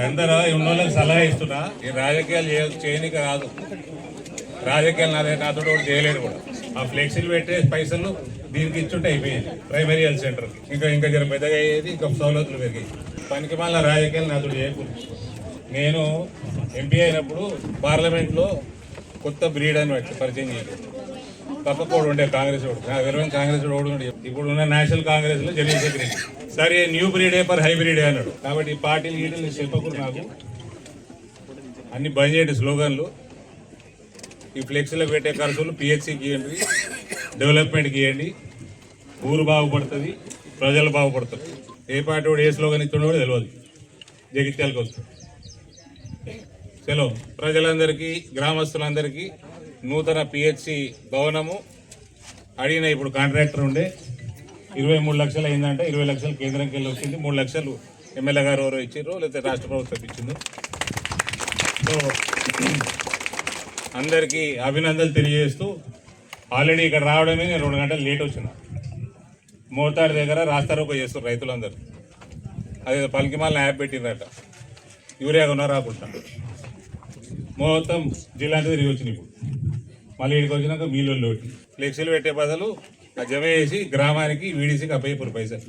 అందరూ ఉన్నోళ్ళకి సలహా ఇస్తున్నా, ఈ రాజకీయాలు చేయనికి రాదు. రాజకీయాలు నాతో కూడా చేయలేడు కూడా. ఆ ఫ్లెక్సీలు పెట్టే పైసలు దీనికి ఇచ్చుంటే అయిపోయేది. ప్రైమరీ హెల్త్ సెంటర్కి ఇంకా జర పెద్దగా అయ్యేది, ఇంకా సౌలతులు పెరిగాయి. పనికి మళ్ళీ రాజకీయాలు నాతో చేయకూడదు. నేను ఎంపీ అయినప్పుడు పార్లమెంట్లో కొత్త బ్రీడ్ అని పరిచయం చేయలేదు. పక్కకోడు ఉండే కాంగ్రెస్ ఓడు, నాకు తెలియని కాంగ్రెస్ ఓడు ఉండే. ఇప్పుడు ఉన్న నేషనల్ కాంగ్రెస్ లో జనరల్ సెక్రటరీ సరే న్యూ బ్రీడే పర్ హైబ్రిడే అన్నాడు. కాబట్టి ఈ పార్టీలు గీటలు చెప్పకూడదు. నాకు అన్ని బంద్ చేయండి స్లోగన్లు. ఈ ఫ్లెక్సీలో పెట్టే ఖర్చులు పిహెచ్సికి ఇవ్వండి, డెవలప్మెంట్కి ఇవ్వండి. ఊరు బాగుపడుతుంది, ప్రజలు బాగుపడుతుంది. ఏ పార్టీ వాడు ఏ స్లోగన్ ఇస్తుండో కూడా తెలియదు. జగిత్యాలకు వస్తుంది. చలో ప్రజలందరికీ, గ్రామస్తులందరికీ నూతన పిహెచ్సి భవనము అడిగిన ఇప్పుడు కాంట్రాక్టర్ ఉండే 23 లక్షలు అయిందంటే 20 లక్షలు కేంద్రంకి వెళ్ళి వచ్చింది. 3 లక్షలు ఎమ్మెల్యే గారు ఎవరో ఇచ్చారు, లేకపోతే రాష్ట్ర ప్రభుత్వం ఇచ్చింది. సో అందరికీ అభినందనలు తెలియజేస్తూ ఆల్రెడీ ఇక్కడ రావడమే నేను 2 గంటలు లేట్ వచ్చిన. మోతాడు దగ్గర రాస్తారోకో చేస్తారు రైతులందరూ. అదే పలికిమాల యాప్ పెట్టిందట, యూరియా కొన్నా రాకుండా మొత్తం జిల్లా అంతా తిరిగి వచ్చినాయి. ఇప్పుడు మళ్ళీ ఇక్కడికి వచ్చినాక మీలో ఫ్లెక్సీలు పెట్టే బదులు జమ చేసి గ్రామానికి వీడీసీకి అప్పయ్యప్పుడు పైసలు